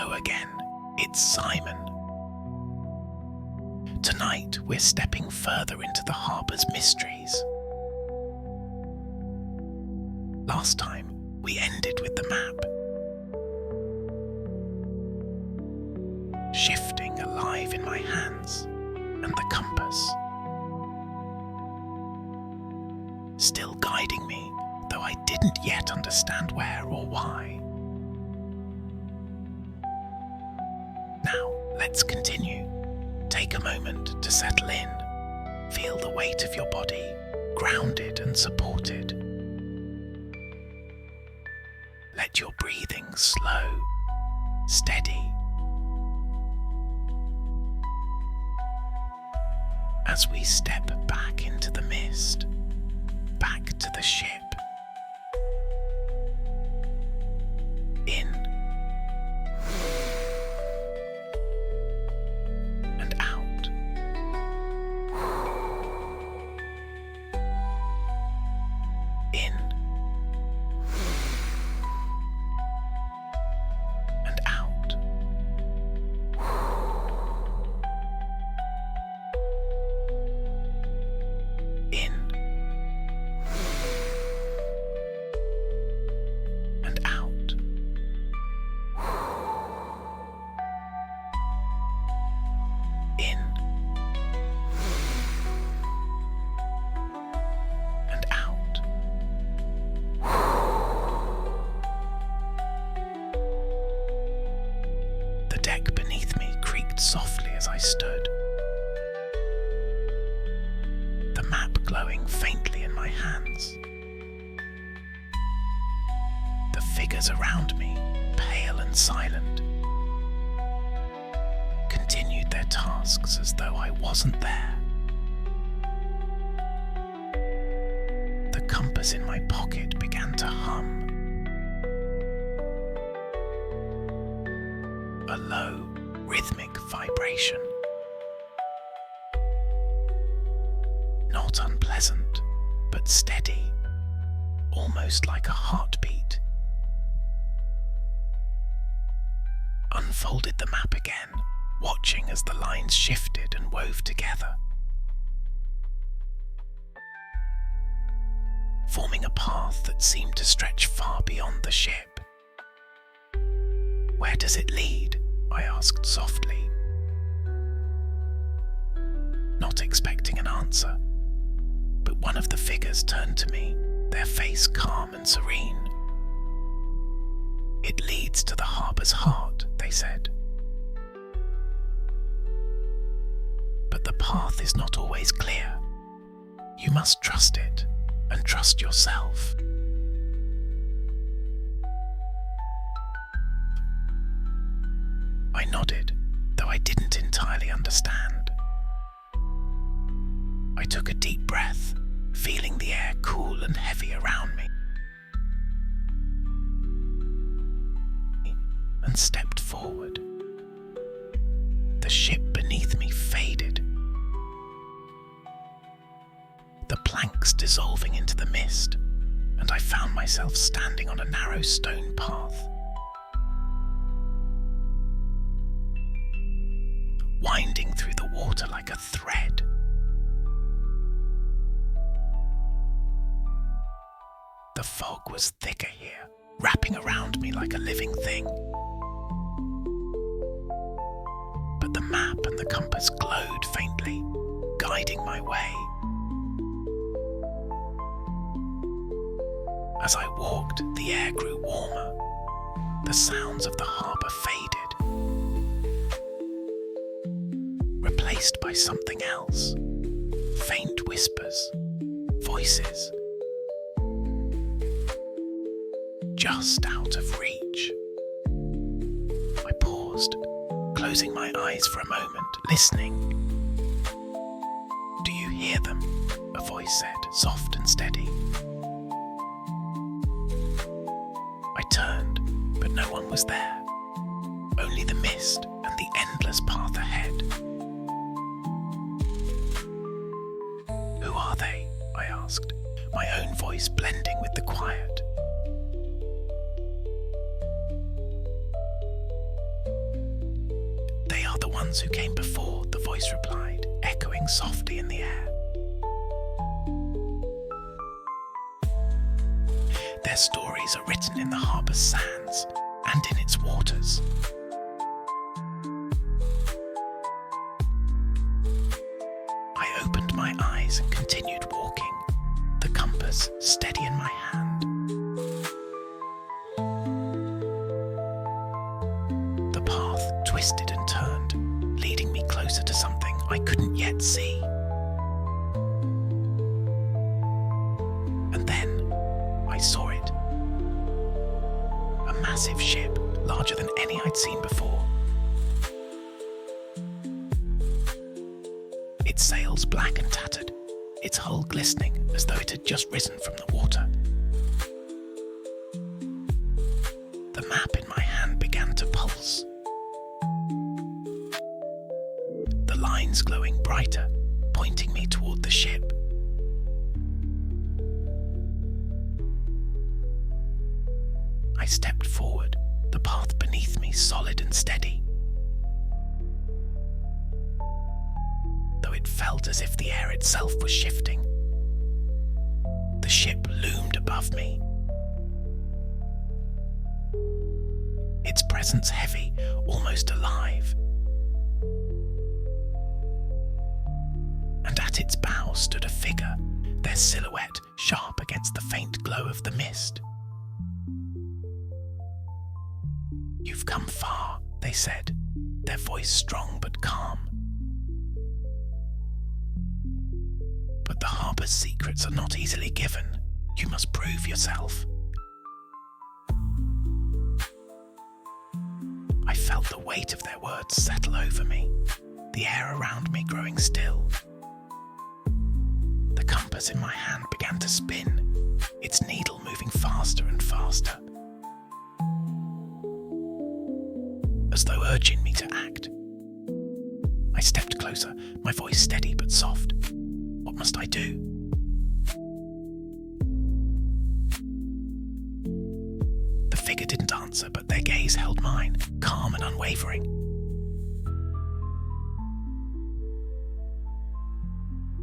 Hello again, it's Simon. Tonight we're stepping further into the harbour's mysteries. Last time we ended with the map, shifting alive in my hands, and the compass, still guiding me, though I didn't yet understand where or why. Now, let's continue. Take a moment to settle in. Feel the weight of your body, grounded and supported. Let your breathing slow, steady. As we step back into the mist, back to the ship. In and out. In and out. In and out. In and out. The deck beneath me creaked softly as I stood, the map glowing faintly in my hands. The figures around me, pale and silent, continued their tasks as though I wasn't there. The compass in my pocket began to hum. A low, rhythmic vibration. Not unpleasant, but steady, almost like a heartbeat. Unfolded the map again, watching as the lines shifted and wove together, forming a path that seemed to stretch far beyond the ship. Where does it lead? I asked softly, not expecting an answer. But one of the figures turned to me, their face calm and serene. It leads to the harbour's heart, they said. But the path is not always clear. You must trust it and trust yourself. I nodded, though I didn't entirely understand. I took a deep breath, feeling the air cool and heavy around me, and stepped forward. The ship beneath me faded, the planks dissolving into the mist, and I found myself standing on a narrow stone path. Winding through the water like a thread. The fog was thicker here, wrapping around me like a living thing. But the map and the compass glowed faintly, guiding my way. As I walked, the air grew warmer. The sounds of the harbour faded, replaced by something else. Faint whispers, voices, just out of reach. I paused, closing my eyes for a moment, listening. Do you hear them? A voice said, soft and steady. I turned, but no one was there. Only the mist and the endless path ahead. Who are they? I asked, my own voice blending with the quiet. ones who came before," the voice replied, echoing softly in the air. "Their stories are written in the harbour's sands and in its waters." I opened my eyes and continued walking, the compass steady in my hand. The path twisted and turned, leading me closer to something I couldn't yet see. And then I saw it. A massive ship, larger than any I'd seen before. Its sails black and tattered, its hull glistening as though it had just risen from the water. The map in my hand began to pulse. The lines glowing brighter, pointing me toward the ship. I stepped forward, the path beneath me solid and steady. Though it felt as if the air itself was shifting. The ship loomed above me. Its presence heavy, almost alive. And at its bow stood a figure, their silhouette sharp against the faint glow of the mist. "You've come far," they said, their voice strong but calm. "But the harbour's secrets are not easily given. You must prove yourself." I felt the weight of their words settle over me, the air around me growing still. The compass in my hand began to spin, its needle moving faster and faster, as though urging me to act. I stepped closer, my voice steady but soft. What must I do? The figure didn't answer, but their gaze held mine, calm and unwavering.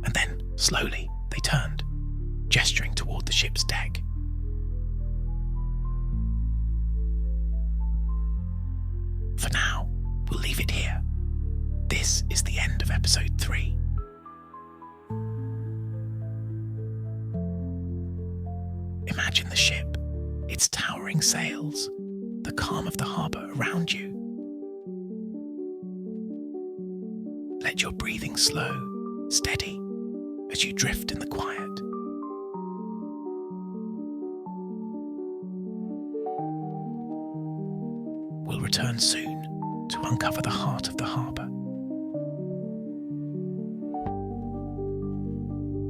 And then, slowly, they turned, gesturing toward the ship's deck. For now, we'll leave it here. This is the end of episode 3. Imagine the ship, its towering sails, the calm of the harbour around you. Let your breathing slow, steady, as you drift in the quiet. We'll return soon to uncover the heart of the harbour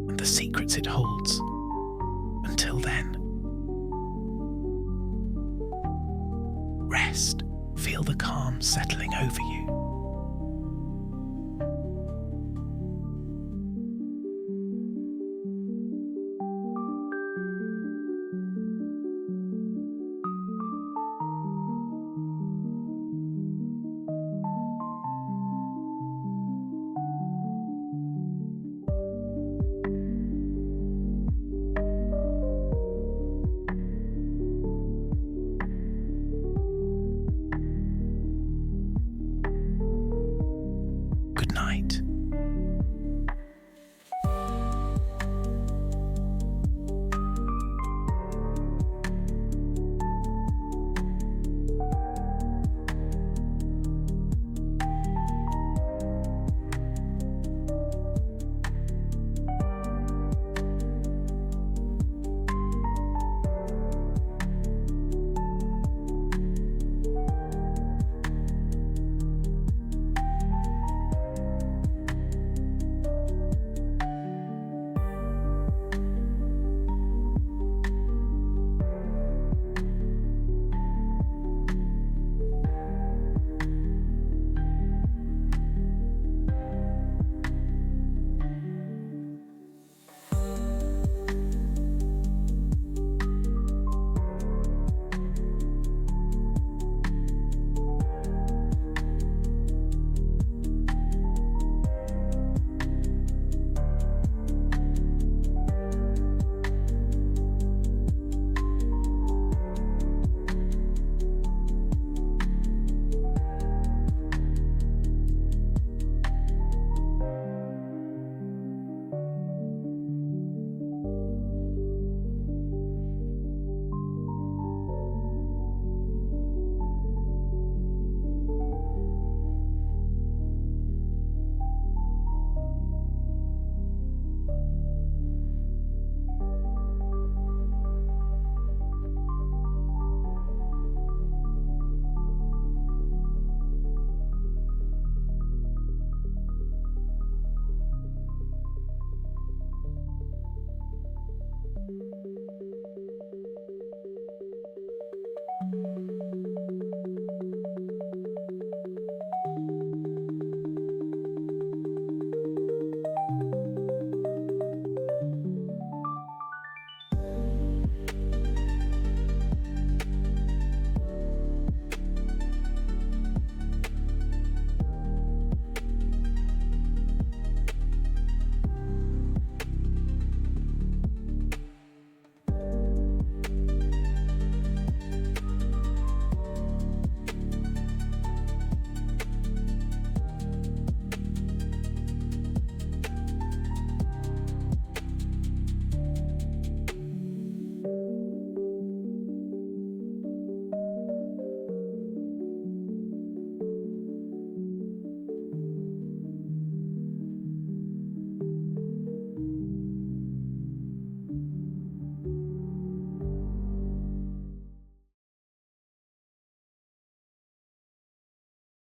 and the secrets it holds. Until then, rest, feel the calm settling over you.